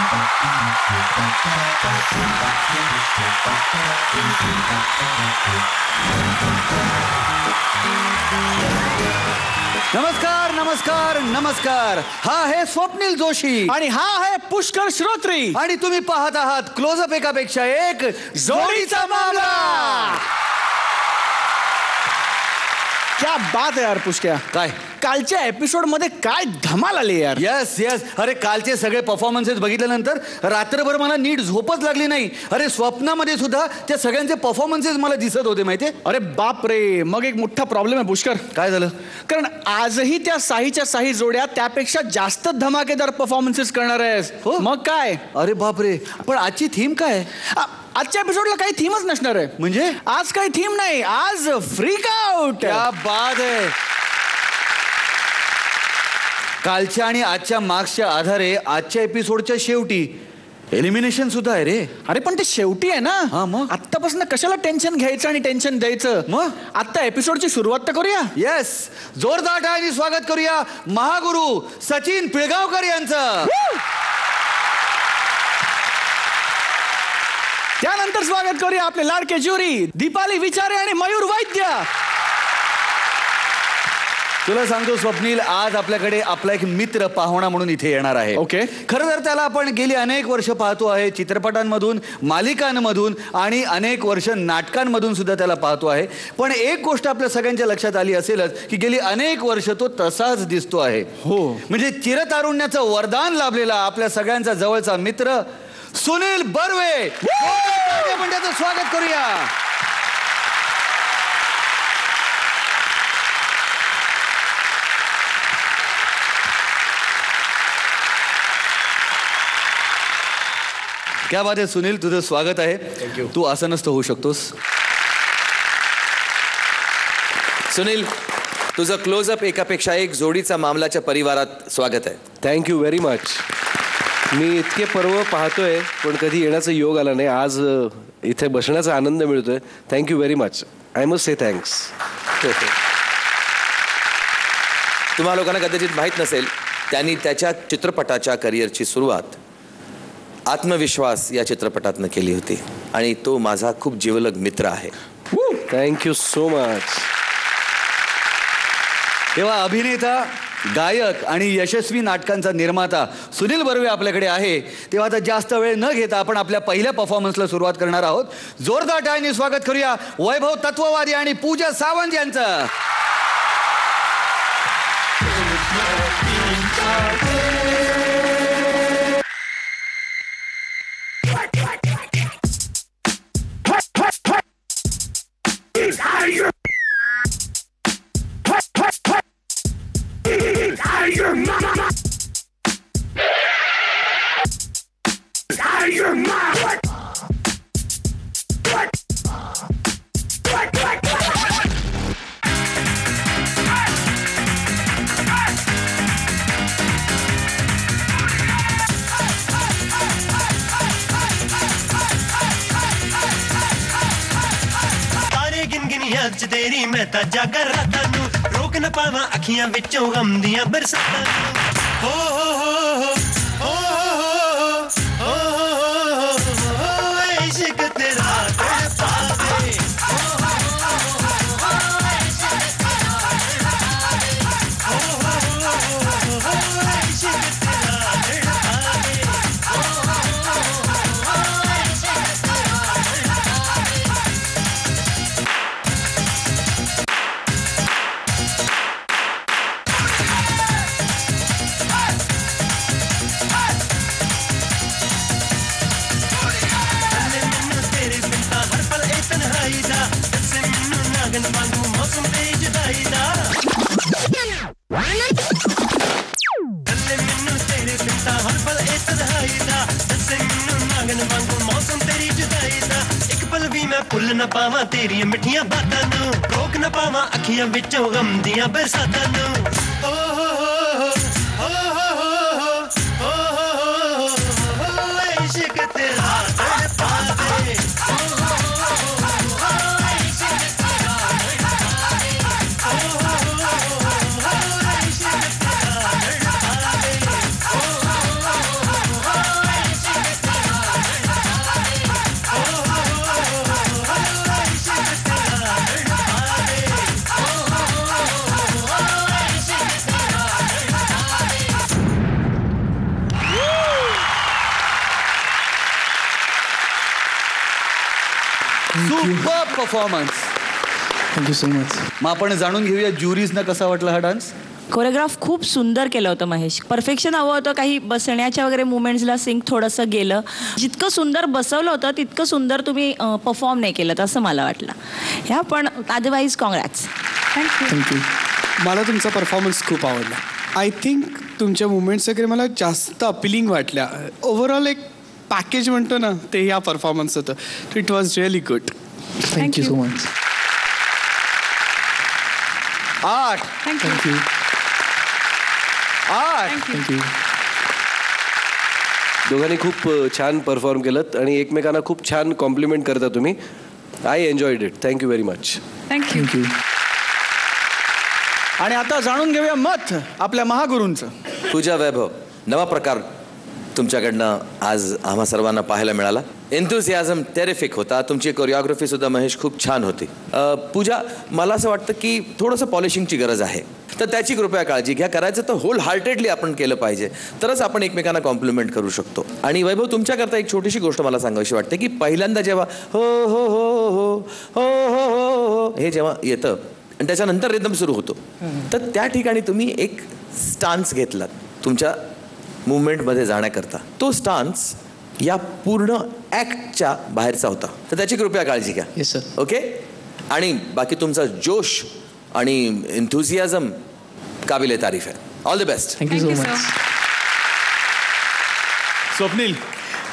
नमस्कार नमस्कार नमस्कार. हा आहे स्वप्नील जोशी आणि हा आहे पुष्कर श्रोत्री आणि तुम्ही पाहत आहात क्लोजअप एकापेक्षा एक जोडीचा मामला. क्या बात आहे यार पुष्क्या. काय कालच्या एपिसोड मध्ये काय धमाल आली यार. Yes yes. अरे कालचे सगळे परफॉर्मन्सेस बघितल्यानंतर रात्रभर मला नीट झोपच लागली नाही. अरे स्वप्नामध्ये सुद्धा त्या सगळ्यांचे परफॉर्मन्सेस मला दिसत होते माहितीये. अरे बाप रे. मग एक मोठा प्रॉब्लेम आहे पुष्कर. काय झालं? कारण आजही त्या साहीच्या साही जोड्या त्यापेक्षा जास्त धमाकेदार परफॉर्मन्सेस करणार आहेस. हो मग काय. अरे बाप रे. पण आजची थीम काय? आजच्या एपिसोडला काही थीमच नसणार आहे. म्हणजे आज काही थीम नाही. आज फ्रीक आउट. क्या बात आहे. कालच्या आणि आजच्या मार्क्सच्या आधारे आजच्या एपिसोडच्या शेवटी एलिमिनेशन सुद्धा आहे रे. अरे पण ते शेवटी आहे ना. हा मग आत्तापासून कशाला टेन्शन घ्यायचं आणि टेन्शन द्यायचं. मग आता एपिसोडची सुरुवात तर करूया. येस. जोरदार टाळ्यांनी स्वागत करूया महागुरु सचिन पिळगावकर यांचं. त्यानंतर स्वागत करूया आपले लाडके ज्युरी दीपाली विचारे आणि मयूर वैद्य. तुला सांगतो स्वप्नील, आज आपल्याकडे आपला एक मित्र पाहुणा म्हणून इथे येणार आहे. ओके. खरं तर त्याला आपण गेली अनेक वर्ष पाहतो आहे. चित्रपटांमधून, मालिकांमधून आणि अनेक वर्ष नाटकांमधून सुद्धा त्याला पाहतो आहे. पण एक गोष्ट आपल्या सगळ्यांच्या लक्षात आली असेलच की गेली अनेक वर्ष तो तसाच दिसतो आहे. हो. म्हणजे चिरतारुण्याचं वरदान लाभलेला आपल्या सगळ्यांचा जवळचा मित्र सुनील बर्वे. आपण त्याचं स्वागत करूया. क्या बात आहे सुनील, तुझं स्वागत आहे. थँक्यू. तू आसनस्थ होऊ शकतोस. सुनील, तुझं क्लोजअप एकापेक्षा एक जोडीचा मामलाच्या परिवारात स्वागत आहे. Thank you very much. मी इतके पर्व पाहतोय पण कधी येण्याचा योग आला नाही. आज इथे बसण्याचा आनंद मिळतोय. Thank you very much. I must say thanks. तुम्हा लोकांना कदाचित माहीत नसेल, त्यांनी त्याच्या चित्रपटाच्या करिअरची सुरुवात आत्मविश्वास या चित्रपटातनं केली होती आणि तो माझा खूप जिवलग मित्र आहे. Thank you so much. तेव्हा अभिनेता, गायक आणि यशस्वी नाटकांचा निर्माता सुनील बर्वे आपल्याकडे आहे. तेव्हा आता जास्त वेळ न घेता आपण आपल्या पहिल्या परफॉर्मन्सला सुरुवात करणार आहोत. जोरदार टाळ्यांनी स्वागत करूया वैभव तत्ववादी आणि पूजा सावंत यांचं. तेरी मैं ताजा कर रहा नू रोक न पावा अखियां विचों गम दियां बरसातां हो हो हो हो हो हो इश्क तेरा तड़पावे भुल न पावा तेरी मिठियां बातां नू रोक न पावा अखियां विचों गम दियां बरसातां नू ओ हो हो हो हो इश्क तेरा तड़पावे super performance. Thank you so much. मग आपण जाणून घेऊया ज्युरीजना कसा वाटला हा डान्स. कोरिओग्राफ खूप सुंदर केलं होतं महेश. परफेक्शन हवं होतं. काही बसण्याच्या वगैरे मुवमेंट्सला सिंक थोडंसं गेलं. जितकं सुंदर बसवलं होतं तितकं सुंदर तुम्ही परफॉर्म नाही केलं असं मला वाटलं. ह्या पण अदरवाईज कॉंग्रॅट्स. थँक्यू. मला तुमचा परफॉर्मन्स खूप आवडला. आय थिंक तुमच्या मुवमेंट्स वगैरे मला जास्त अपिलिंग वाटल्या. ओव्हरऑल एक पॅकेज म्हणतो ना ते ह्या परफॉर्मन्स होतं. It was really good. Thank you so much. 8. Thank you. 8. Thank you. दोघांनी खूप छान परफॉर्म केलं आणि एकमेकांना खूप छान कॉम्प्लिमेंट करता तुम्ही. I enjoyed it. Thank you very much. Thank you. आणि आता जाणून घेऊया मत आपल्या महागुरूंचं. पूजा वैभव, नवा प्रकार तुमच्याकडनं आज आम्हा सर्वांना पाहायला मिळाला. एन्थुसियाझम टेरिफिक होता. तुमची कोरिओग्राफी सुद्धा महेश खूप छान होती. पूजा, मला असं वाटतं की थोडंसं पॉलिशिंगची गरज आहे, तर त्याची कृपया काळजी घ्या. करायचं तर होल हार्टेडली आपण केलं पाहिजे, तरच आपण एकमेकांना कॉम्प्लिमेंट करू शकतो. आणि वैभव, तुमच्याकरता एक छोटीशी गोष्ट मला सांगावीशी वाटते की पहिल्यांदा जेव्हा हो हो हो हो हो हो हो हे जेव्हा येतं आणि त्याच्यानंतर रिदम सुरू होतो, तर त्या ठिकाणी तुम्ही एक स्टान्स घेतलात तुमच्या मुवमेंटमध्ये जाण्याकरता. तो स्टान्स या पूर्ण ॲक्टच्या बाहेरचा होता, तर त्याची कृपया काळजी घ्या. Yes sir. ओके. आणि बाकी तुमचा जोश आणि एन्थुसियाझम काबिले तारीफ आहे. All the best. Thank you so much. Swapnil,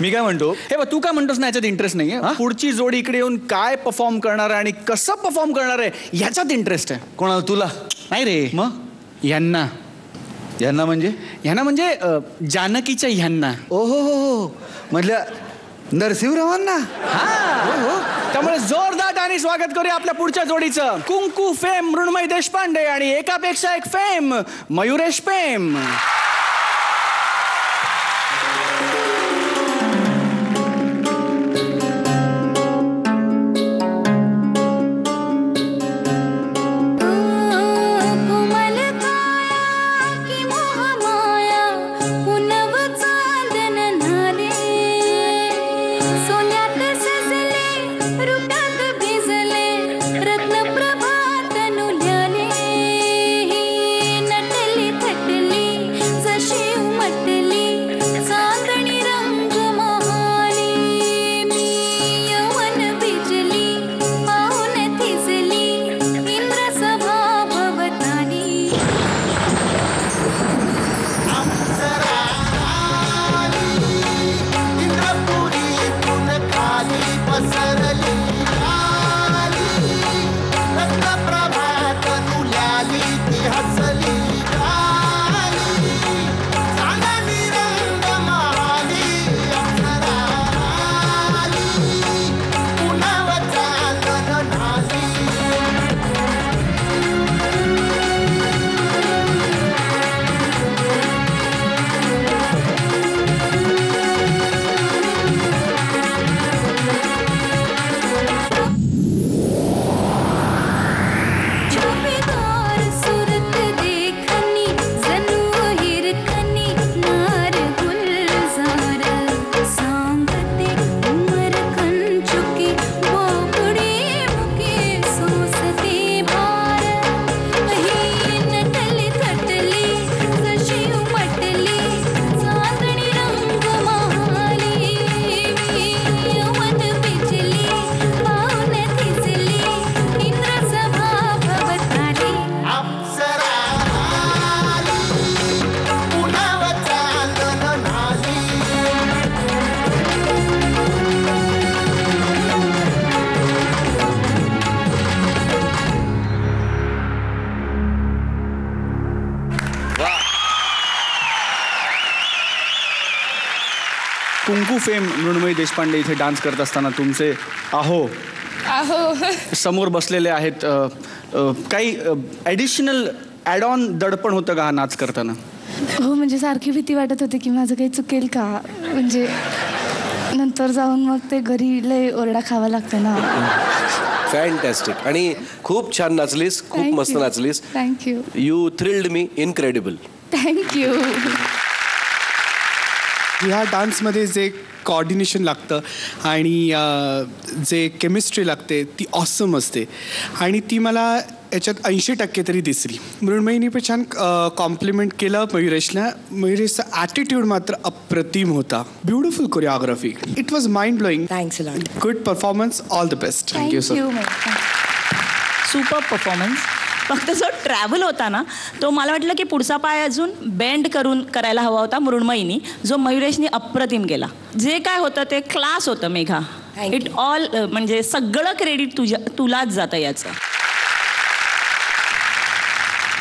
मी काय म्हणतो, हे बघ, तू काय म्हणतोस ना याच्यात इंटरेस्ट नाही आहे. पुढची जोडी इकडे येऊन काय परफॉर्म करणार आहे आणि कसं परफॉर्म करणार आहे याच्यात इंटरेस्ट आहे. कोणाला? तुला? नाही रे, मग यांना ह्यांना म्हणजे जानकीच्या ह्यांना. ओहो हो, म्हटल्या नरसिंहरावांना. त्यामुळे जोरदार आणि स्वागत करूया आपल्या पुढच्या जोडीचं. कुंकू फेम मृण्मयी देशपांडे आणि एकापेक्षा एक फेम मयुरेश पेम. कुंकू फेम मृण्मयी देशपांडे इथे डान्स करत असताना तुमचे आहो समोर बसलेले आहेत. काही ॲडिशनल ॲड ऑन दडपण होतं का हा नाच करताना? हो, म्हणजे सारखी भीती वाटत होती की माझं काही चुकेल का, म्हणजे नंतर जाऊन मग ते घरी लय ओरडा खावा लागतो ना. फॅन्टॅस्टिक. आणि खूप छान नाचलीस, खूप मस्त नाचलीस. Thank you. You thrilled me. Incredible. Thank you. ह्या डान्समध्ये जे कॉर्डिनेशन लागतं आणि जे केमिस्ट्री लागते ती ऑसम असते आणि ती मला याच्यात 80% तरी दिसली. मृण्मयीने पण छान कॉम्प्लिमेंट केलं मयुरेशला. मयुरेशचा ॲटिट्यूड मात्र अप्रतिम होता. Beautiful choreography. It was mind blowing. Thanks lot. Good performance. All the best. Thank you super performance. फक्त जो ट्रॅव्हल होता ना तो मला वाटलं की पुढचा पाय अजून बेंड करून करायला हवा होता मृण्मयीनी, जो मयुरेशनी अप्रतिम केला. जे काय होतं ते क्लास होतं मेघा. इट ऑल म्हणजे सगळं क्रेडिट तुलाच जातं याचं.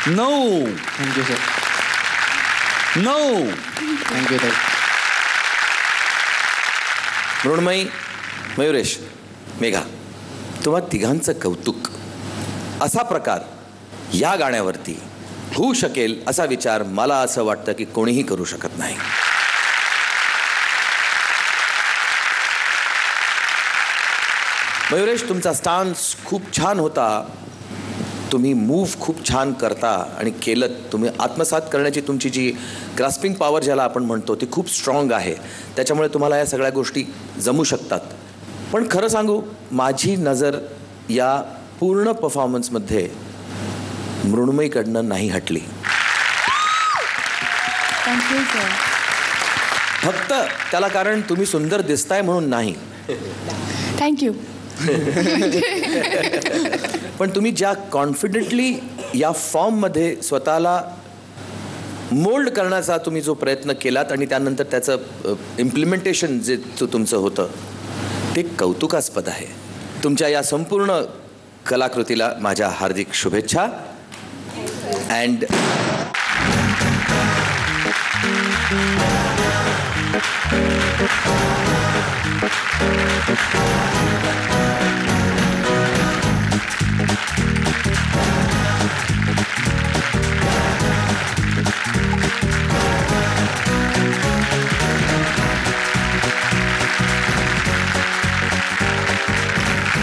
9. Thank you sir. 9. थँक्यू ताई. मृण्मयी, मयुरेश, मेघा, तुम्हा तिघांचं कौतुक. असा प्रकार या गाण्यावरती होऊ शकेल असा विचार मला असं वाटतं की कोणीही करू शकत नाही. मयुरेश, तुमचा स्टान्स खूप छान होता. तुम्ही मूव्ह खूप छान करता आणि केलं. तुम्ही आत्मसात करण्याची तुमची जी ग्रास्पिंग पॉवर ज्याला आपण म्हणतो ती खूप स्ट्रॉंग आहे. त्याच्यामुळे तुम्हाला या सगळ्या गोष्टी जमू शकतात. पण खरं सांगू, माझी नजर या पूर्ण परफॉर्मन्समध्ये मृण्मयीकडनं नाही हटली. Thank you sir. फक्त त्याला कारण तुम्ही सुंदर दिसताय म्हणून नाही, थँक्यू. पण तुम्ही ज्या कॉन्फिडेंटली या फॉर्ममध्ये स्वतःला मोल्ड करण्याचा तुम्ही जो प्रयत्न केलात आणि त्यानंतर त्याचं इम्प्लिमेंटेशन जे तुमचं होतं ते कौतुकास्पद आहे. तुमच्या या संपूर्ण कलाकृतीला माझ्या हार्दिक शुभेच्छा. अँड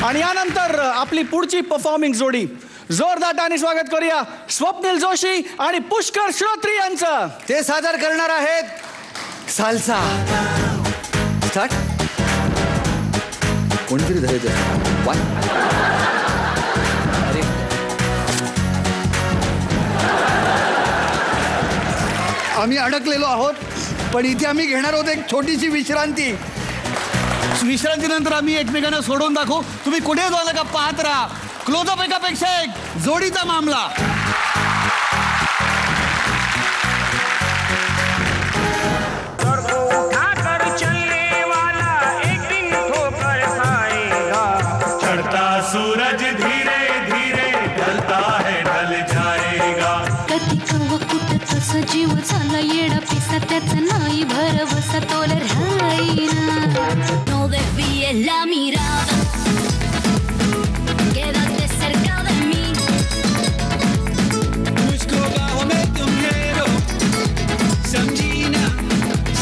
आणि यानंतर आपली पुढची परफॉर्मिंग जोडी, जोरदार स्वागत करूया स्वप्नील जोशी आणि पुष्कर श्रोत्री यांचं. ते सादर करणार आहेत साल्सा. स्टार्ट. कोणीतरी धरायचं. आम्ही अडकलेलो आहोत, पण इथे आम्ही घेणार आहोत एक छोटीशी विश्रांती. विश्रांतीनंतर आम्ही एकमेकांना सोडून दाखवू. तुम्ही कुठे जाऊ नका, पाहत राहा. क्लोजअप एकापेक्षा एक, जोडीचा मामला. चढ़ता सूरज धीरे धीरे ढलता है ढल जाएगा. कधी कव कुठं सजीव झाला येडा पिसा त्याचा नाही भरवसा तोल राहीना. No desvíes la mirada, quédate cerca de mí. मुझको बाहों में तुम ले लो, समझी ना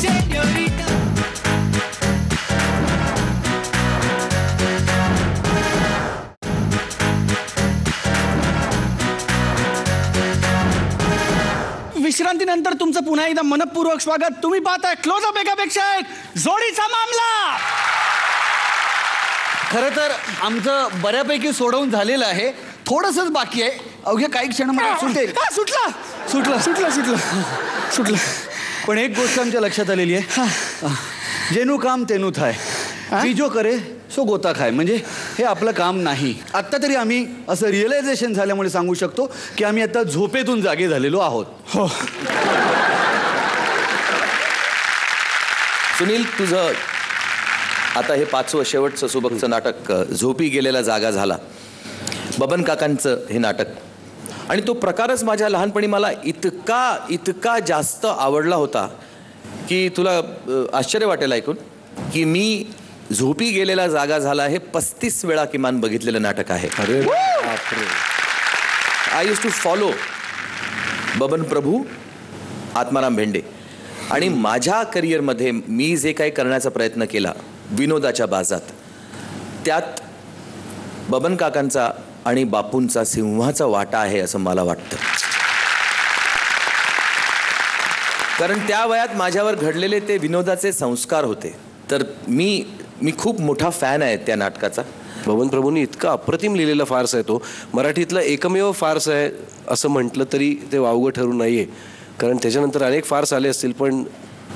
सेñorita. विश्रांतीनंतर तुमचं पुन्हा एकदा मनपूर्वक स्वागत. तुम्ही पाहताय क्लोजअप एकापेक्षा एक, जोडीचा मामला. खरं तर आमचं बऱ्यापैकी सोडवून झालेलं आहे. थोडंसंच बाकी आहे. अवघ्या काही क्षणामध्ये सुटेल. सुटला सुटला सुटला सुटला सुटला. पण एक गोष्ट आमच्या लक्षात आलेली आहे. जेनू काम तेनू थाय, बीजो करे सो गोता खाय. म्हणजे हे आपलं काम नाही. आत्ता तरी आम्ही असं रिअलायझेशन झाल्यामुळे सांगू शकतो की आम्ही आता झोपेतून जागे झालेलो आहोत. हो. सुनील, तुझं आता हे 5वं शेवटचं सुबकचं नाटक झोपी गेलेला जागा झाला. बबन काकांचं हे नाटक, आणि तो प्रकारच माझ्या लहानपणी मला इतका जास्त आवडला होता की तुला आश्चर्य वाटेल ऐकून की मी झोपी गेलेला जागा झाला हे 35 वेळा किमान बघितलेलं नाटक आहे. I use to follow Baban Prabhu, Atmaram Bhende. आणि माझ्या करिअरमध्ये मी जे काही करण्याचा प्रयत्न केला विनोदाच्या बाजात, त्यात बबन काकांचा आणि बापूंचा सिंहाचा वाटा आहे असं मला वाटतं. कारण त्या वयात माझ्यावर घडलेले ते विनोदाचे संस्कार होते. तर मी खूप मोठा फॅन आहे त्या नाटकाचा. बबन प्रभूंनी इतका अप्रतिम लिहिलेला फार्स आहे तो. मराठीतला एकमेव फार्स आहे असं म्हटलं तरी ते वावगं ठरू नाहीये. कारण त्याच्यानंतर अनेक फार्स आले असतील, पण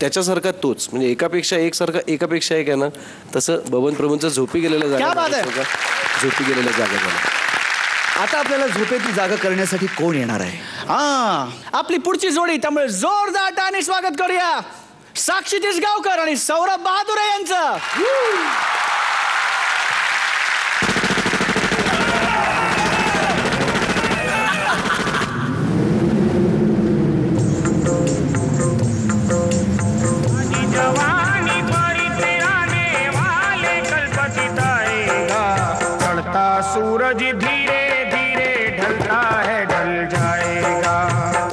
त्याच्यासारखा तोच, म्हणजे एकापेक्षा एक आहे ना, तसं बबन प्रभूंचं झोपी गेलेल्या क्या बात आहे. झोपी गेलेल्या जागा झाला. आता आपल्याला झोपेतली जागा करण्यासाठी कोण येणार आहे? आपली पुढची जोडी, त्यामुळे जोरदार टाळ्यांनी स्वागत करूया साक्षी तिसगावकर आणि सौरभ बहादुरे यांचं. जवानी पर आने वाले कल्पतित आएगा, चढ़ता सूरज धीरे धीरे ढलता है ढल जाएगा.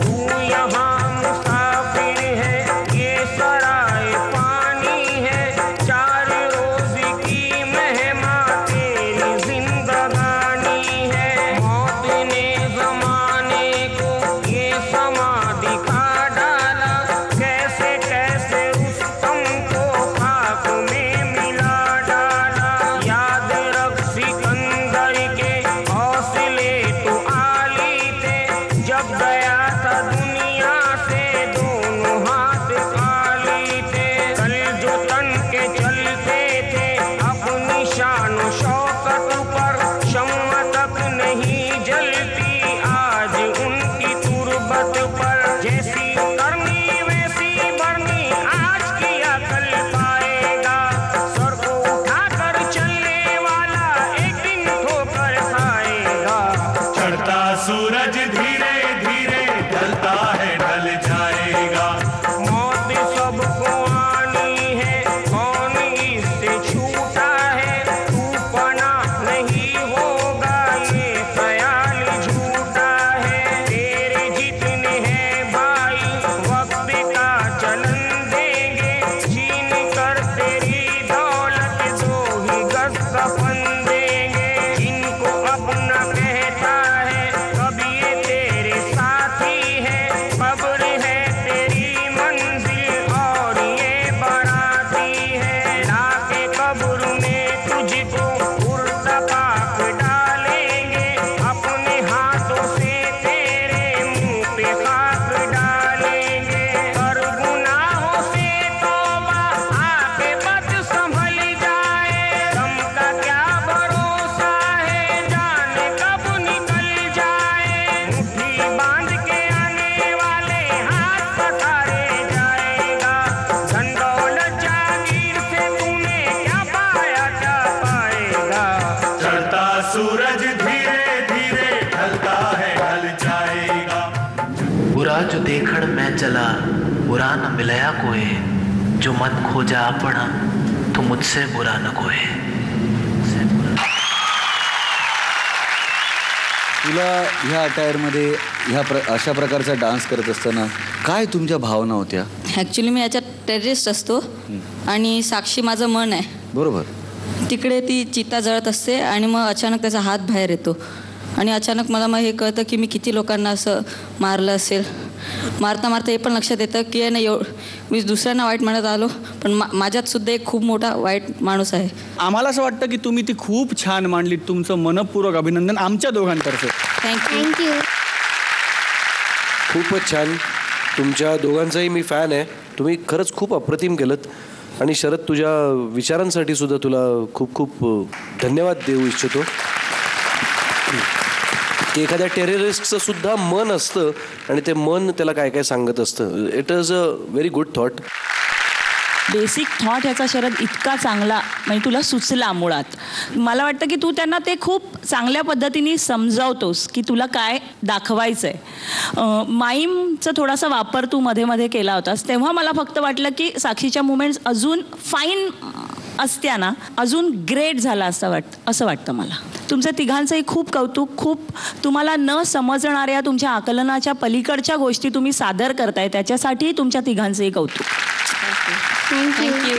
तू यहाँ मुसाफिर है, ये सराय पानी है, 4 रोज की मेहमा तेरी जिंदगानी है. मौत ने जमाने को ये समा दिखा डाला, कैसे कैसे तुमको खाक में मिला डाला. याद रख सिकंदर के हौसले तो आली थे, जब गया था दुनिया से दोनों हाथ खाली थे. कल जो तन के चलते थे अपनी शान शौकत पर, शम्मा तक नहीं जलती आज उनकी तुरबत पर. जैसी करनी वैसी भरनी आज किया कल पाएगा, सर को उठाकर चलने वाला एक दिन ठोकर खाएगा. चढ़ता सूरज धीरे धीरे ढलता है ढल जाएगा. मौत सबको आनी है, कौन इससे छूटा है. तू पना नहीं होगा ये ख्याल झूठा है. तेरे जितने हैं भाई वक्त का चलन देंगे, छीन कर तेरी दौलत 2 ही गज कफन देंगे. जिनको अपना कहता है कभी ये तेरे साथी है, कब्र है तेरी मंजिल और ये बाराती है. लाके कब्र में तुझको उल्टा पाक डालेंगे, अपने हाथों से तेरे मुंह पे खाक डालेंगे. कर गुनाहों से तौबा आके बद संभल जाए, दम का क्या भरोसा है जाने कब निकल जाए. मुट्ठी बांध के आने वाले हाथ पसारे जाएगा, धन दौलत जागीर से तूने क्या पाया क्या पाएगा. चढ़ता सूरज धीरे धीरे ढलता है ढल जाएगा. बुरा जो देखण मैं चला बुरा न मिलया कोई, जो मन खोजा अपना तो मुझसे बुरा न कोई. तुला ह्या अटायरमध्ये अशा प्रकारचा डान्स करत असताना काय तुमच्या भावना होत्या? ॲक्च्युली मी याच्यात टेररिस्ट असतो आणि साक्षी माझं मन आहे. बरोबर. तिकडे ती चिता जळत असते आणि मग अचानक त्याचा हात बाहेर येतो आणि अचानक मला मग हे कळतं की मी किती लोकांना असं मारलं असेल. मारता मारता हे पण लक्षात येतं की नाही मी दुसऱ्यांना वाईट म्हणत आलो, पण माझ्यात सुद्धा एक खूप मोठा वाईट माणूस आहे. आम्हाला असं वाटतं की तुम्ही ती खूप छान मांडलीत. तुमचं मनपूर्वक अभिनंदन आमच्या दोघांतर्फे. थँक्यू. खूपच छान. तुमच्या दोघांचाही मी फॅन आहे. तुम्ही खरंच खूप अप्रतिम केलं. आणि शरद, तुझ्या विचारांसाठी सुद्धा तुला खूप खूप धन्यवाद देऊ इच्छितो. की एखाद्या टेररिस्टचं सुद्धा मन असतं आणि ते मन त्याला काय काय सांगत असतं. It is a very good thought. Basic thought ह्याचा शरद इतका चांगला म्हणजे तुला सुचला मुळात. मला वाटतं की तू त्यांना ते खूप चांगल्या पद्धतीने समजावतोस की तुला काय दाखवायचं आहे. माईमचा थोडासा वापर तू मध्ये मध्ये केला होतास, तेव्हा मला फक्त वाटलं की साक्षीच्या मुमेंट्स अजून फाईन असत्या ना अजून ग्रेट झाला असं वाटतं मला. तुमच्या तिघांचंही खूप कौतुक. खूप तुम्हाला न समजणाऱ्या तुमच्या आकलनाच्या पलीकडच्या गोष्टी तुम्ही सादर करताय, त्याच्यासाठी तुमच्या तिघांचंही कौतुक. थँक्यू.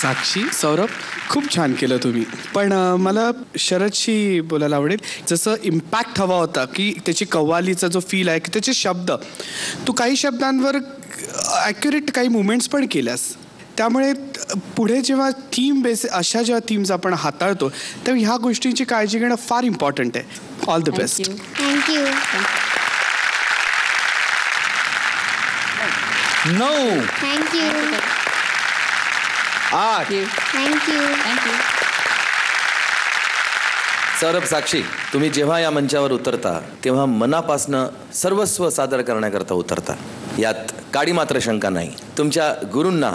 साक्षी, सौरभ, खूप छान केलं तुम्ही. पण मला शरदशी बोलायला आवडेल. जसं इम्पॅक्ट हवा होता की त्याची कव्वालीचा जो फील आहे की त्याचे शब्द, तू काही शब्दांवर ॲक्युरेट काही मुवमेंट्स पण केल्यास. त्यामुळे पुढे जेव्हा थीम बेस अशा जेव्हा थीम्स आपण हाताळतो तेव्हा ह्या गोष्टींची काळजी घेणं फार इम्पॉर्टंट आहे. All the best. Thank you. 9 thank you. 8 thank you. Saurabh, Sakshi, तुम्ही जेव्हा या मंचावर उतरता तेव्हा मनापासनं सर्वस्व सादर करण्याकरता उतरता, यात काडी मात्र शंका नाही. तुमच्या गुरूंना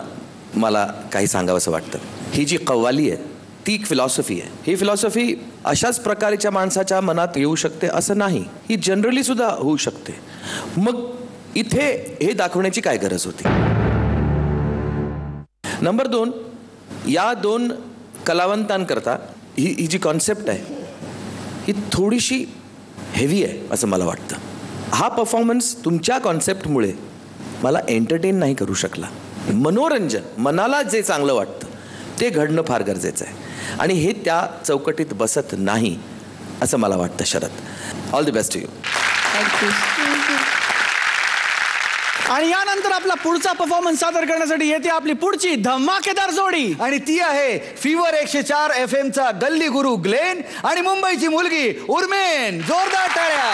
मला काही सांगावंसं वाटतं. ही जी कव्वाली आहे ती एक फिलॉसॉफी आहे. ही फिलॉसॉफी अशाच प्रकारच्या माणसाच्या मनात येऊ शकते असं नाही, ही जनरली सुद्धा होऊ शकते. मग इथे हे दाखवण्याची काय गरज होती? नंबर 2, या 2 कलावंतांकरता ही जी कॉन्सेप्ट आहे ही थोडीशी हेवी आहे असं मला वाटतं. हा परफॉर्मन्स तुमच्या कॉन्सेप्टमुळे मला एंटरटेन नाही करू शकला. मनोरंजन, मनाला जे चांगलं वाटतं ते घडणं फार गरजेचं आहे आणि हे त्या चौकटीत बसत नाही असं मला वाटतं. Sharad, all the best to you. Thank you. आणि यानंतर आपला पुढचा परफॉर्मन्स सादर करण्यासाठी येते आपली पुढची धमाकेदार जोडी. आणि ती आहे फीवर 104 FM चा गल्ली गुरु ग्लेन आणि मुंबईची मुलगी उर्मेन. जोरदार टाळ्या.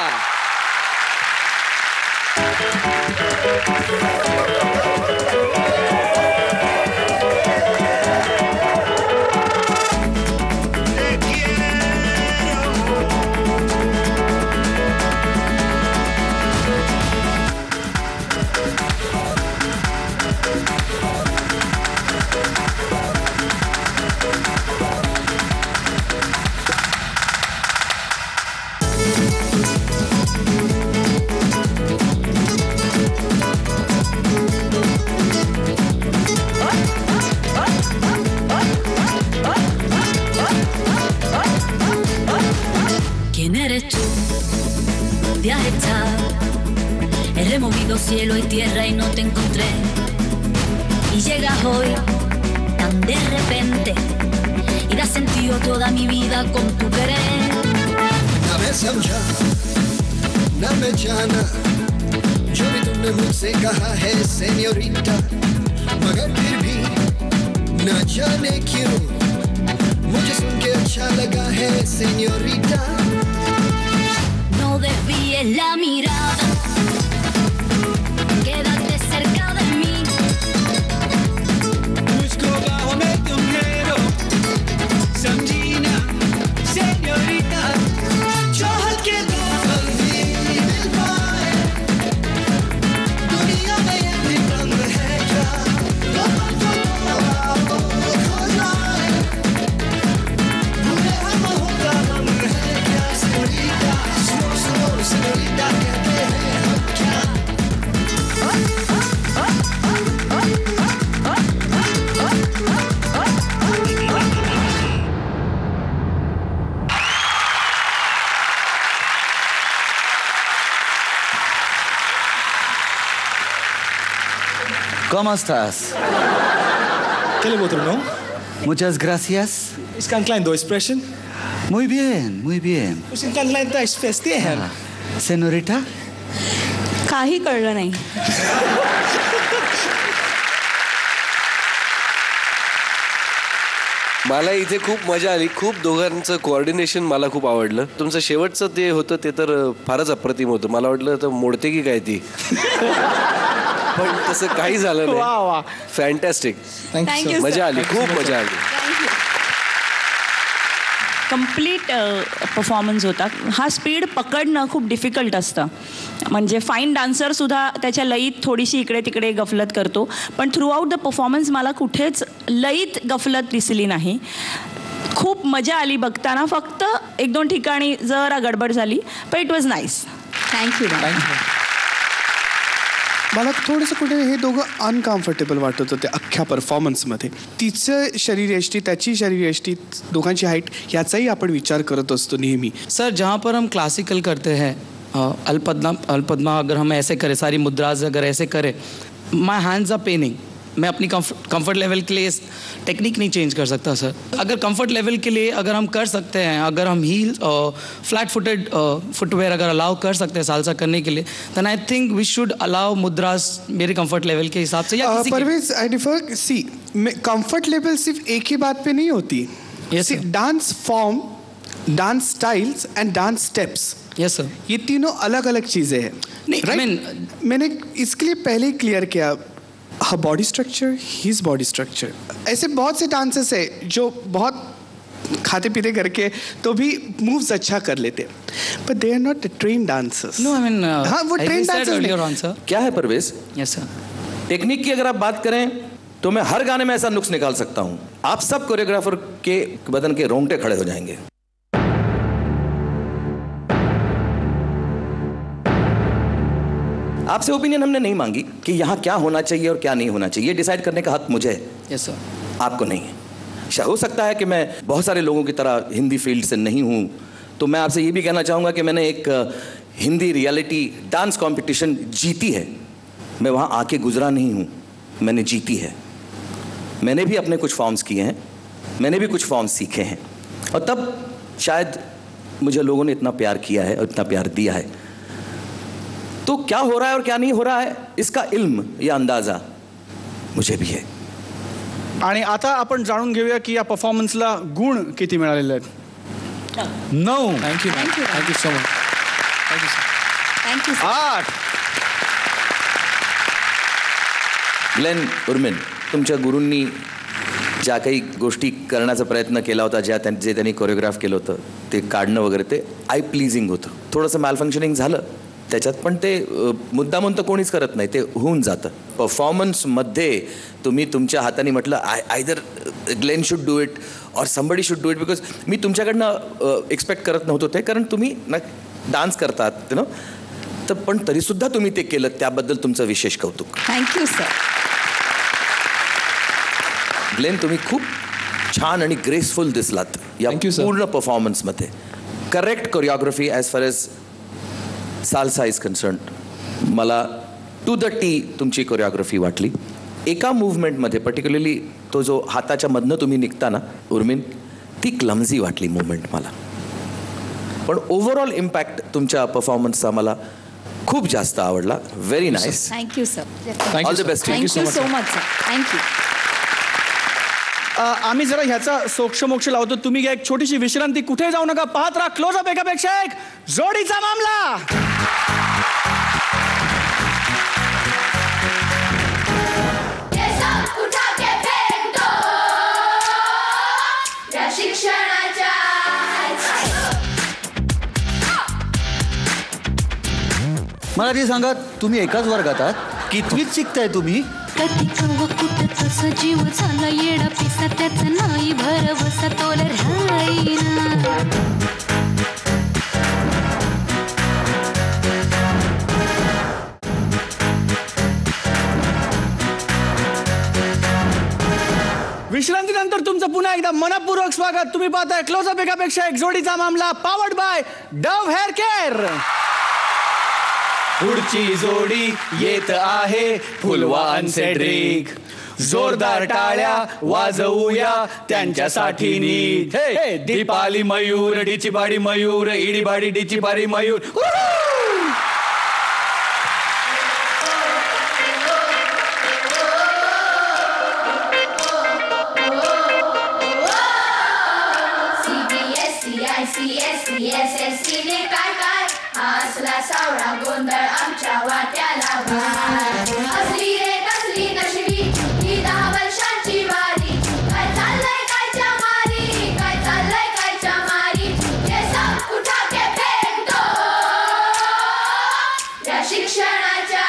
¿Quién eres tú? ¿Dónde has estado? He removido cielo y tierra y no te encontré. Y llegas hoy tan de repente y das sentido a toda mi vida con tu querer. ना मैं समझा ना मैं जाना जो भी तुमने मुझसे कहा है सेन्योरिटा, मगर फिर भी न जाने क्यों मुझे सुन के अच्छा लगा है senorita. No desvíes la mirada, quédate cerca de mí. मुझको बाहों में तुम ले लो, समझी ना सेन्योरिटा. चाहत के दो बंदी मिल पाए, दुनिया में ये भी रंग है क्या? खो जाए, बुरे हम होगा रंग है क्या? सेन्योरिटा, स्लो स्लो सेन्योरिटा कहते हैं हम क्या? ¿Cómo estás? ¿Qué le voy no? Muchas gracias. Iskan klein do expression. Muy bien, muy bien. Iskan klein da expressien. Senorita? काही कळलं नाही. मला इथे खूप मजा आली. खूप दोघांचं कोऑर्डिनेशन मला खूप आवडलं. तुमचं शेवटचं ते होतं ते तर फारच अप्रतिम होतं. मला वाटलं तर मोडते की काय ती, पण तसं काही झालं वा नाही. वा. फॅन्टॅस्टिक. थँक्यू. मजा आली, खूप मजा आली. कम्प्लीट परफॉर्मन्स होता. हा स्पीड पकडणं खूप डिफिकल्ट असतं. म्हणजे फाईन डान्सरसुद्धा त्याच्या लयीत थोडीशी इकडे तिकडे गफलत करतो, पण थ्रू आउट द परफॉर्मन्स मला कुठेच लयीत गफलत दिसली नाही. खूप मजा आली बघताना. फक्त 1-2 ठिकाणी जरा गडबड झाली, पण इट वॉज नाईस. थँक्यू. मला थोडंसं कुठे हे दोघं अनकम्फर्टेबल वाटत होते अख्ख्या परफॉर्मन्समध्ये. तिचं शरीरयष्टी, त्याची शरीरयष्टी, दोघांची हाईट याचाही आपण विचार करत असतो नेहमी. सर जहाँ पर हम क्लासिकल करते हैं, अल्पद्मा अगर हम ऐसे करें, सारी मुद्राज अगर ऐसे करें, माई हैंड्स आर पेनिंग. मैं अपनी कंफर्ट लेवल के लिए टेक्निक नहीं चेंज कर सकता सर. अगर कंफर्ट लेवल के लिए अगर हम कर सकते हैं, अगर हम हील फ्लैट फुटेड फुटवेयर अगर अलाउ कर सकते हैं सालसा करने के लिए, then I think we should allow मुद्रास मेरे कंफर्ट लेवल के हिसाब से. या Parvez I differ. See comfort level सिर्फ एक ही बात पे नहीं होती. Dance form, dance styles and dance steps, yes sir, ये तीनों अलग अलग चीज़ें हैं. मैंने इसके लिए पहले ही क्लियर किया, हर body structure, his body structure. ऐसे बहुत से डांसर्स है जो बहुत खाते पीते करके तो भी मूव्स अच्छा कर लेते, but they are not train dancers. No, I mean हाँ, वो ट्रेन डांसर. क्या है परवेज? यस सर, टेक्निक की अगर आप बात करें तो मैं हर गाने में ऐसा नुक्स निकाल सकता हूं, आप सब कोरियोग्राफर के बदन के रोंगटे खड़े हो जाएंगे. आपसे ओपिनियन हमने नहीं मांगी कि यहाँ क्या होना चाहिए और क्या नहीं होना चाहिए. डिसाइड करने का हक मुझे है. यस सर, आपको नहीं है. हो सकता है कि मैं बहुत सारे लोगों की तरह हिंदी फील्ड से नहीं हूँ, तो मैं आपसे ये भी कहना चाहूँगा कि मैंने एक हिंदी रियलिटी डांस कंपटीशन जीती है. मैं वहाँ आके गुजरा नहीं हूँ, मैंने जीती है. मैंने भी अपने कुछ फॉर्म्स किए हैं, मैंने भी कुछ फॉर्म्स सीखे हैं, और तब शायद मुझे लोगों ने इतना प्यार किया है और इतना प्यार दिया है. तो क्या हो रहा है और क्या नहीं हो रहा है इसका इल्म या अंदाजा मुझे भी है. आणि आता आपण जाणून घेऊया की या परफॉर्मन्सला गुण किती मिळालेले आहेत. 9. Thank you thank you so much. Thank you. 8. Glenn Urmin, तुमच्या गुरूंनी ज्या काही गोष्टी करण्याचा प्रयत्न केला होता, जे त्यांनी कोरिओग्राफ केलं होतं, ते काढणं वगैरे ते आय प्लीजिंग होतं. थोडंसं मॅलफंक्शनिंग झालं त्याच्यात, पण ते मुद्दामून तर कोणीच करत नाही, ते होऊन जातं. परफॉर्मन्समध्ये तुम्ही तुमच्या हाताने म्हटलं either Glen should do it और somebody should do it, because मी तुमच्याकडनं एक्सपेक्ट करत नव्हतो ते, कारण तुम्ही ना डान्स करतात नो, तर पण तरीसुद्धा तुम्ही ते केलं, त्याबद्दल तुमचं विशेष कौतुक. Thank you sir. ग्लेन, तुम्ही खूप छान आणि ग्रेसफुल दिसलात या पूर्ण परफॉर्मन्समध्ये. Correct choreography as far as salsa is concern. मला टू द टी तुमची कोरिओग्राफी वाटली. एका मूव्हमेंटमध्ये पर्टिक्युलरली तो जो हाताच्या मधनं तुम्ही निघता ना उर्मिन, ती क्लमझी वाटली मूव्हमेंट मला, पण ओव्हरऑल इम्पॅक्ट तुमच्या परफॉर्मन्सचा मला खूप जास्त आवडला. Very nice. Thank you sir. All the best. Thank you so much sir. Thank you. आम्ही जरा ह्याचा सोक्षमोक्ष लावतो. तुम्ही घ्या एक छोटीशी विश्रांती, कुठे जाऊ नका, पाहत राहा क्लोजअप एकापेक्षा एक जोडीचा मामला. मला ती सांगा, तुम्ही एकाच वर्गात आहात, कितवीत शिकताय तुम्ही? कधी कव कुठच जीव झाला येडा पिसा, त्याच नाही भरवसा तोल राहीना. विश्रांतीनंतर तुमचं पुन्हा एकदा मनपूर्वक स्वागत. तुम्ही पाहताय क्लोजअप एकापेक्षा एक जोडीचा मामला, powered by Dove hair care. पुढची जोडी येत आहे फुलवान सेड्रिक. जोरदार टाळ्या वाजवूया त्यांच्यासाठी नीट. हे दीपाली मयूर, डिचीबाडी मयूर, इडीबाडी डिचीबाडी मयूर. सावळा गोंधळ आमच्या वाट्याला भार. असली रे कसली नशवी ही 10 वर्षांची वारी. काय चाललंय कायच्या मारी, काय चाललंय कायच्या मारी. ये सब उठा के फेक दो या शिक्षणाच्या.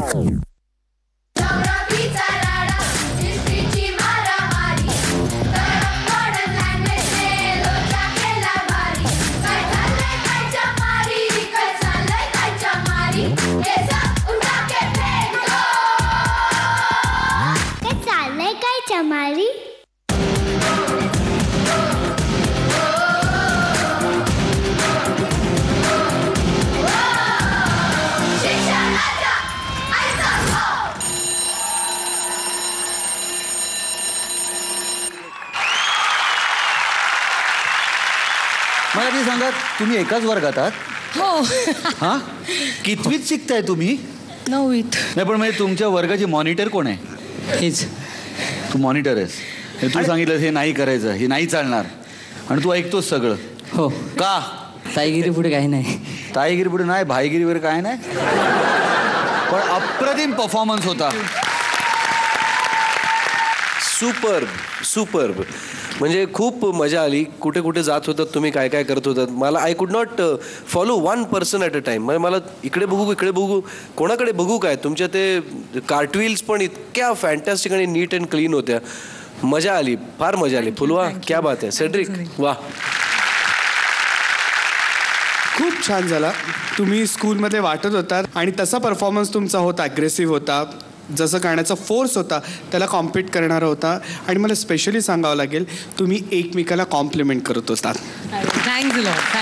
Geographyचा राडा, हिस्ट्रीची मारामारी, मॉडर्न लँग्वेजने लोचा केला भारी. काय चाललंय कायच्या मारी, काय चाललंय कायच्या मारी, हे सांग उठा के फेंको. काय चाललंय काय चमारी. शिक्षणाचा आयचा हो. मला ती सांगा, तुम्ही एकाच वर्गात आहात? हो. हा, कितवीत शिकताय तुम्ही? 9वीत. नाही, पण म्हणजे तुमच्या वर्गाची मॉनिटर कोण आहे? हेच. तू मॉनिटर आहेस. हे तू सांगितलं हे नाही करायचं, हे नाही चालणार, आणि तू ऐकतोस सगळं. हो. का? ताईगिरी पुढे काही नाही. ताईगिरी पुढे नाही, भाईगिरी वगैरे काय नाही, पण अप्रतिम परफॉर्मन्स होता. सुपर्ब म्हणजे खूप मजा आली. कुठे कुठे जात होतात तुम्ही, काय काय करत होतात. मला I could not follow one person at a time. म्हणजे मला इकडे बघू कोणाकडे बघू काय. तुमच्या ते कार्टविल्स पण इतक्या फॅन्टॅस्टिक आणि नीट अँड क्लीन होत्या. मजा आली, फार मजा आली. फुलवा, क्या बात आहे. सेड्रिक, वा. खूप छान झाला. तुम्ही स्कूलमध्ये वाटत होता आणि तसा परफॉर्मन्स तुमचा होता, ॲग्रेसिव्ह होता, जसं गाण्याचा फोर्स होता त्याला कॉम्पीट करणारा होता. आणि मला स्पेशली सांगावं लागेल, तुम्ही एकमेकाला कॉम्प्लिमेंट करत होतात. Thanks lot.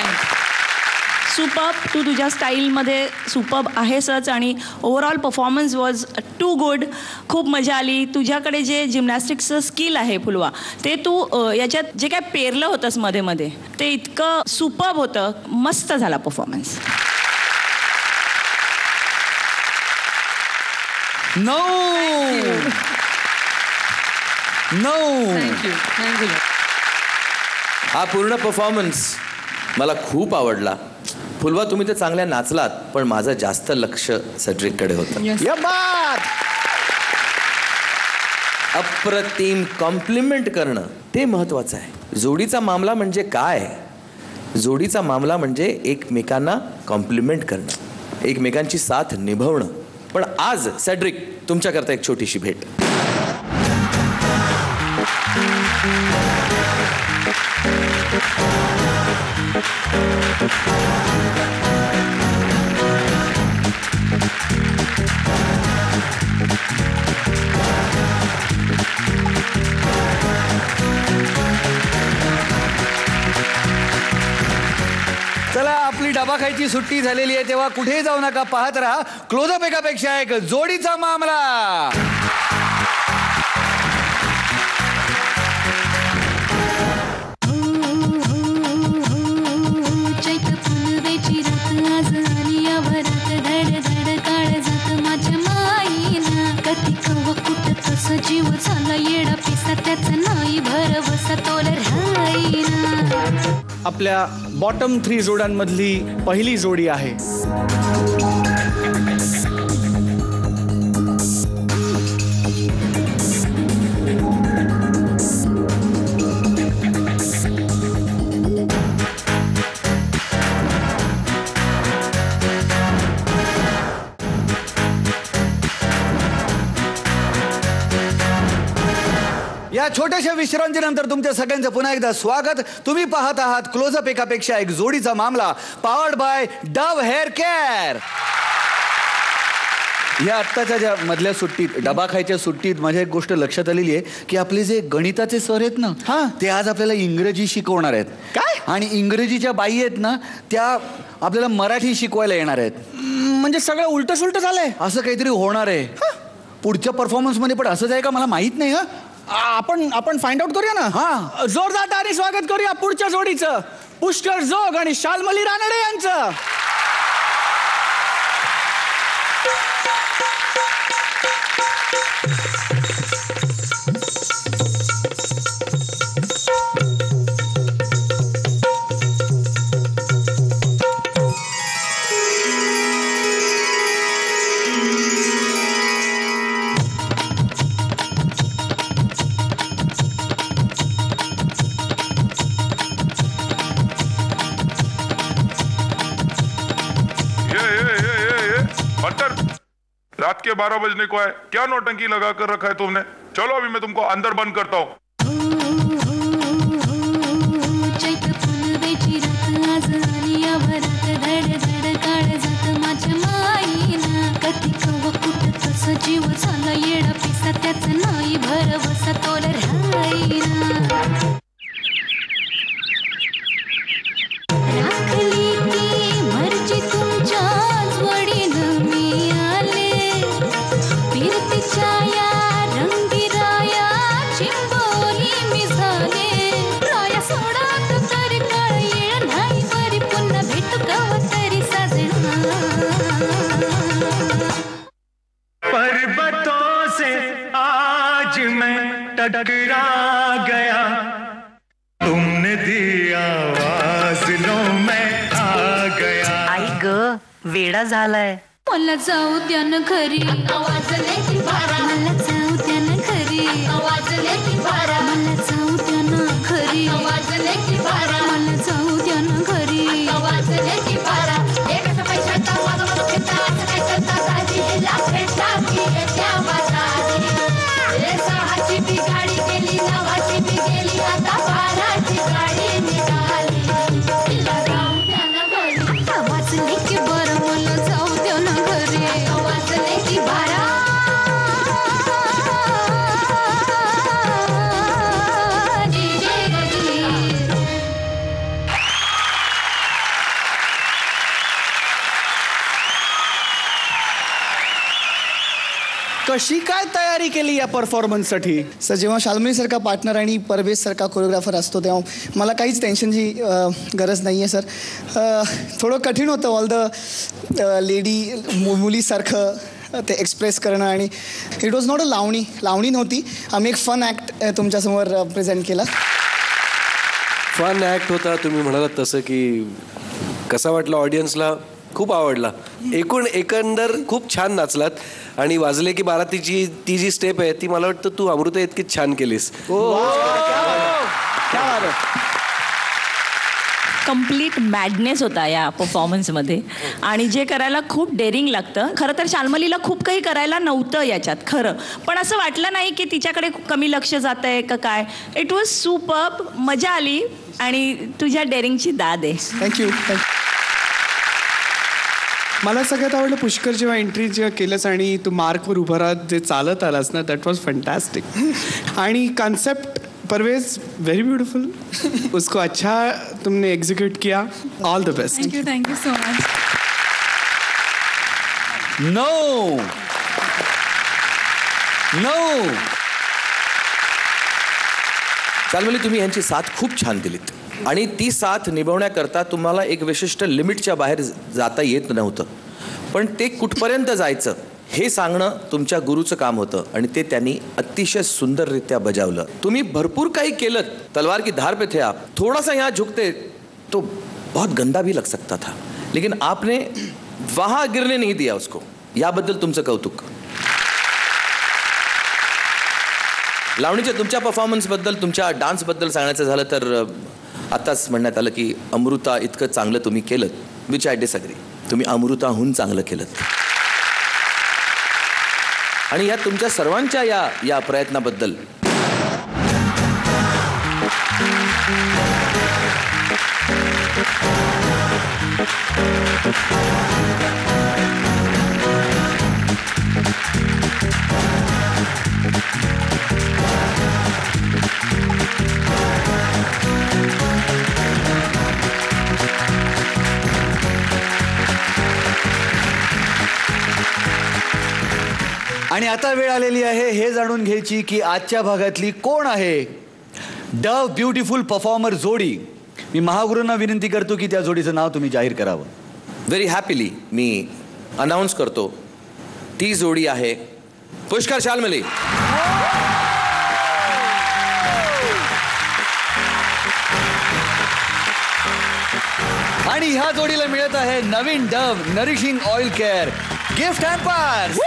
सुपर्ब. तू तुझ्या स्टाईलमध्ये सुपर्ब आहेसच आणि overall performance was too good. खूप मजा आली. तुझ्याकडे जे जिम्नॅस्टिक्सचं स्किल आहे फुलवा, ते तू याच्यात जे काय पेरलं होतंस मध्ये मध्ये, ते इतकं सुपर्ब होतं. मस्त झाला परफॉर्मन्स. 9. हा पूर्ण परफॉर्मन्स मला खूप आवडला. फुलवा, तुम्ही तर चांगल्या नाचलात, पण माझं जास्त लक्ष सेड्रिककडे होतं. अप्रतिम कॉम्प्लिमेंट करणं ते महत्वाचं आहे. जोडीचा मामला म्हणजे काय? जोडीचा मामला म्हणजे एकमेकांना कॉम्प्लिमेंट करणं, एकमेकांची साथ निभवणं. पण आज सेड्रिक, तुमच्याकरता एक छोटीशी भेट. चला, आपली डबा खायची सुट्टी झालेली आहे, तेव्हा कुठेही जाऊ नका, पाहत राहा क्लोजअप एकापेक्षा एक जोडीचा मामला. चैत फुलवेची रात आज आली या भरात, धड धड काळ जात माझ्या माईना. कधी कव कुठं तसं जीव झाला येडा पिसा, त्याचं नाही भरवसा तोल राहीना. आपल्या बॉटम 3 जोड्यांमधली पहिली जोडी आहे. या छोट्याशा विश्रांतीनंतर तुमच्या सगळ्यांचं पुन्हा एकदा स्वागत. तुम्ही पाहत आहात क्लोजअप एकापेक्षा एक जोडीचा मामला, powered by Dove hair care. या आत्ताच्या ज्या मधल्या सुट्टीत, डबा खायच्या सुट्टीत, माझ्या एक गोष्ट लक्षात आलेली आहे की आपले जे गणिताचे सर आहेत ना, ते आज आपल्याला इंग्रजी शिकवणार आहेत. काय? आणि इंग्रजीच्या बाई आहेत ना, त्या आपल्याला मराठी शिकवायला येणार आहेत. म्हणजे सगळं उलट सुलट झालंय. असं काहीतरी होणार आहे पुढच्या परफॉर्मन्स मध्ये. पण असंच आहे का मला माहित नाही. आपण फाइंड आउट करूया ना. हा, जोरदार टाळी स्वागत करूया पुढच्या जोडीचं, पुष्कर जोग आणि शाल्मली रानडे यांचं. रात के 12 बजने को है, क्या नौटंकी लगा कर रखा है तुमने? चलो अभी मैं तुमको अंदर बंद करता हूँ. चैत फुलवेची रात आज आली या भरात धड धड काळ जात माझ्या माईना कधी कव कुठं तसं जीव झाला येडा पिसा त्याचं नाही भरवसा तोल राहीना राखली की मर्जी तुमच्याच वडीनं मी आले फिरतीच्या या रंगीराया चिंबोली मी झाले राया सोडत तरी काळ येळ नाही बरी पुन्हा भेटू कवा तरी साजना पर्वतों से आज मैं टकरा गया तुमने दी आवाज लो मैं आ गया. आई ग वेडा झालाय. मला जाऊ द्या ना घरी वाजले की बारा मला जाऊ द्या ना घरी वाजले की बारा मला जाऊ द्या ना घरी वाजले की बारा मला जाऊ द्या ना घरी वाजले की बारा एक पैशाचा वाजवत घेता असं काय करता दाजी लाखेचा की त्या बाजारी हे सहाची बी गाडी गेली नवाची बी गेली आता बाराची गाडी निघाली तिला जाऊ द्या ना घरी वाजले की बरं मला जाऊ द्या ना घरी वाजले की बारा कशी काय तयारी केली या परफॉर्मन्ससाठी? सर जेव्हा शाल्मलीसारखा पार्टनर आणि परवेशसारखा कोरिओग्राफर असतो तेव्हा मला काहीच टेन्शनची गरज नाही आहे सर. थोडं कठीण होतं ऑल द लेडी मुलीसारखं ते एक्सप्रेस करणं आणि इट वॉज नॉट अ लावणी नव्हती. आम्ही एक फन ॲक्ट तुमच्यासमोर प्रेझेंट केला. फन ॲक्ट होता तुम्ही म्हणालात तसं की कसा वाटला ऑडियन्सला? खूप आवडला. एकंदर खूप छान नाचलात आणि वाजले की बारा ती जी स्टेप आहे ती मला वाटतं तू अमृता इतकीच छान केलीस. कम्प्लीट मॅडनेस होता या परफॉर्मन्समध्ये आणि जे करायला खूप डेअरिंग लागतं. खरं तर शाल्मलीला खूप काही करायला नव्हतं याच्यात खरं, पण असं वाटलं नाही की तिच्याकडे कमी लक्ष जातं आहे का काय. It was superb. मजा आली आणि तुझ्या डेअरिंगची दाद आहे. थँक्यू. मला सगळ्यात आवडलं पुष्कर जेव्हा एंट्री जेव्हा केलंस आणि तू मार्कवर उभं राहत जे चालत आलास ना दॅट वॉज फंटॅस्टिक. आणि कॉन्सेप्ट परवेज वेरी ब्यूटिफुल. उसको अच्छा तुमने एग्जीक्यूट किया. All the best. Thank you so much. No Shalmali, तुम्ही यांची साथ खूप छान दिलीत आणि ती साथ निभवण्याकरता तुम्हाला एक विशिष्ट लिमिटच्या बाहेर जाता येत नव्हतं, पण ते कुठपर्यंत जायचं हे सांगणं तुमच्या गुरुचं काम होतं आणि ते त्यांनी अतिशय सुंदररित्या बजावलं. तुम्ही भरपूर काही केलं. तलवार की धार पे थे आप. थोड़ा सा यहाँ झुकते तो बहुत गंदा भी लग सकता था, लेकिन आपने वहाँ गिरने नहीं दिया उसको. याबद्दल तुमचं कौतुक. लावणीच्या तुमच्या परफॉर्मन्सबद्दल, तुमच्या डान्सबद्दल सांगायचं झालं तर आताच म्हणण्यात आलं की अमृता इतकं चांगलं तुम्ही केलं, विच आय डिसअग्री. तुम्ही अमृताहून चांगलं केलं. आणि या तुमच्या सर्वांच्या या प्रयत्नाबद्दल आणि आता वेळ आलेली आहे हे जाणून घ्यायची की आजच्या भागातली कोण आहे द ब्युटिफुल परफॉर्मर जोडी. मी महागुरूंना विनंती करतो की त्या जोडीचं नाव तुम्ही जाहीर करावं. व्हेरी हॅपीली मी अनाऊन्स करतो, ती जोडी आहे पुष्कर शाल्मली. आणि ह्या जोडीला मिळत आहे नवीन Dove nourishing oil care gift hampers.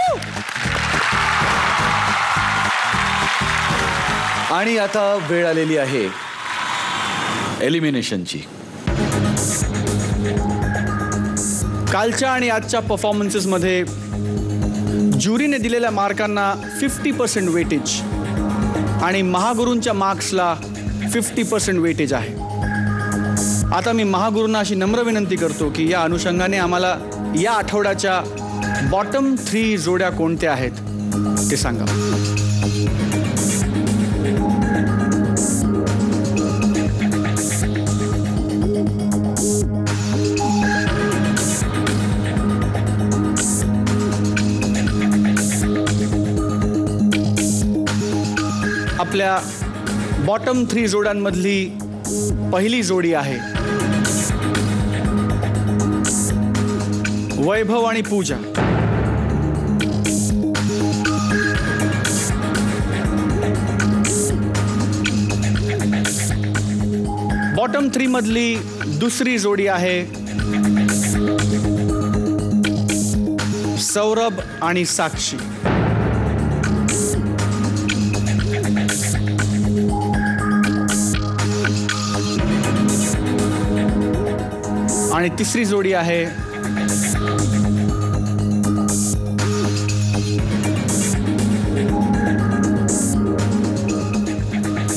आणि आता वेळ आलेली आहे एलिमिनेशनची. कालच्या आणि आजच्या परफॉर्मन्सेसमध्ये ज्युरीने दिलेल्या मार्कांना 50% वेटेज आणि महागुरूंच्या मार्क्सला 50% वेटेज आहे. आता मी महागुरूंना अशी नम्र विनंती करतो की या अनुषंगाने आम्हाला या आठवड्याच्या बॉटम 3 जोड्या कोणत्या आहेत ते सांगा. आपल्या बॉटम 3 जोड्यांमधली पहिली जोडी आहे वैभव आणि पूजा. बॉटम 3 मधली दुसरी जोडी आहे सौरभ आणि साक्षी. आणि तिसरी जोडी आहे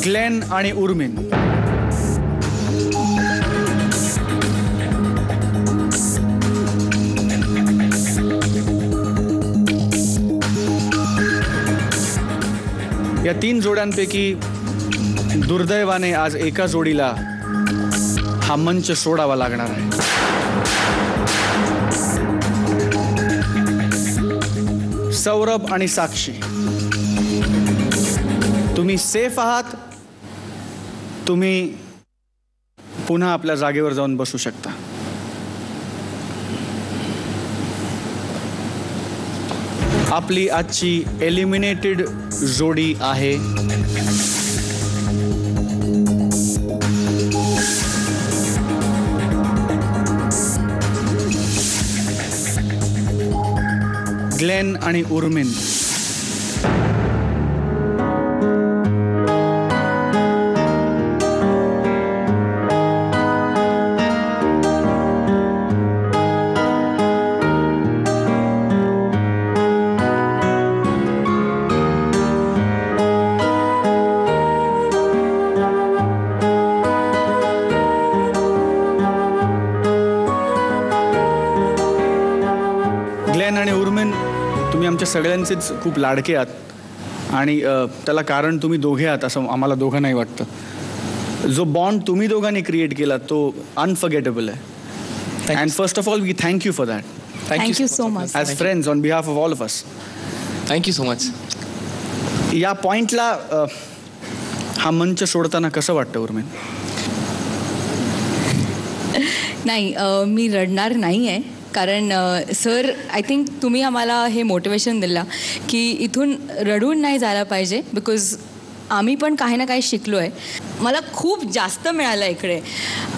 ग्लेन आणि उर्मिन. या 3 जोड्यांपैकी दुर्दैवाने आज एका जोडीला हा मंच सोडावा लागणार आहे. सौरभ आणि साक्षी, तुम्ही सेफ आहात. तुम्ही पुन्हा आपल्या जागेवर जाऊन बसू शकता. आपली आजची एलिमिनेटेड जोडी आहे ग्लेन आणि उर्मिन. ग्लेन आणि उर्मिन, तुम्ही आमच्या सगळ्यांचेच खूप लाडके आहात आणि त्याला कारण तुम्ही दोघे आहात असं आम्हाला दोघांनाही वाटतं. जो बॉन्ड तुम्ही दोघांनी क्रिएट केला तो अनफर्गेटेबल आहे. And first of all we thank you for that. Thank you so much. As friends on behalf of all of us. Thank you so much. या पॉइंटला हा मंच सोडताना कसं वाटतं उर्मिन? नाही, मी रडणार नाही आहे कारण सर आय थिंक तुम्ही आम्हाला हे मोटिवेशन दिलं की इथून रडून नाही जायला पाहिजे बिकॉज आम्ही पण काही ना काही शिकलो आहे. मला खूप जास्त मिळालं इकडे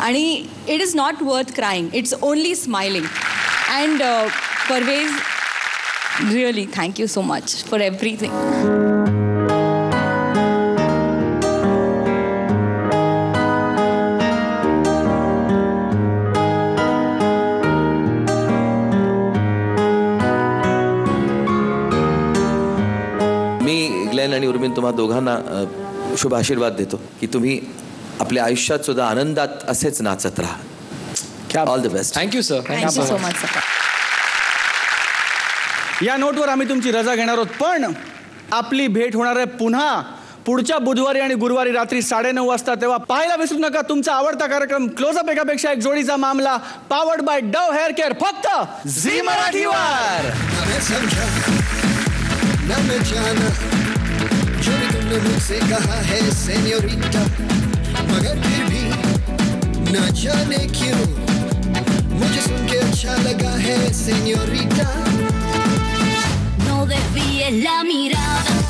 आणि it is not worth crying, it's only smiling. And Parvez, really thank you so much for everything. आणि उर्मिन तुम्हा दोघांना शुभ आशीर्वाद देतो की तुम्ही आपल्या आयुष्यात सुद्धा आनंदात असेच नाचत राहा. All the best. Thank you sir. Thank you so much sir. या नोटवर आम्ही तुमची रजा घेणार आहोत, पण आपली भेट होणार आहे पुन्हा पुढच्या बुधवारी आणि गुरुवारी रात्री 9:30 वाजता. तेव्हा पाहायला विसरू नका तुमचा आवडता कार्यक्रम क्लोजअप एकापेक्षा एक जोडीचा मामला, powered by Dove hair care, फक्त झी मराठीवर. जो भी तुमने मुझसे कहा है सेन्योरिटा, मगर फिर भी न जाने क्यों मुझे सुन के अच्छा लगा है senorita. No desvíes la mirada.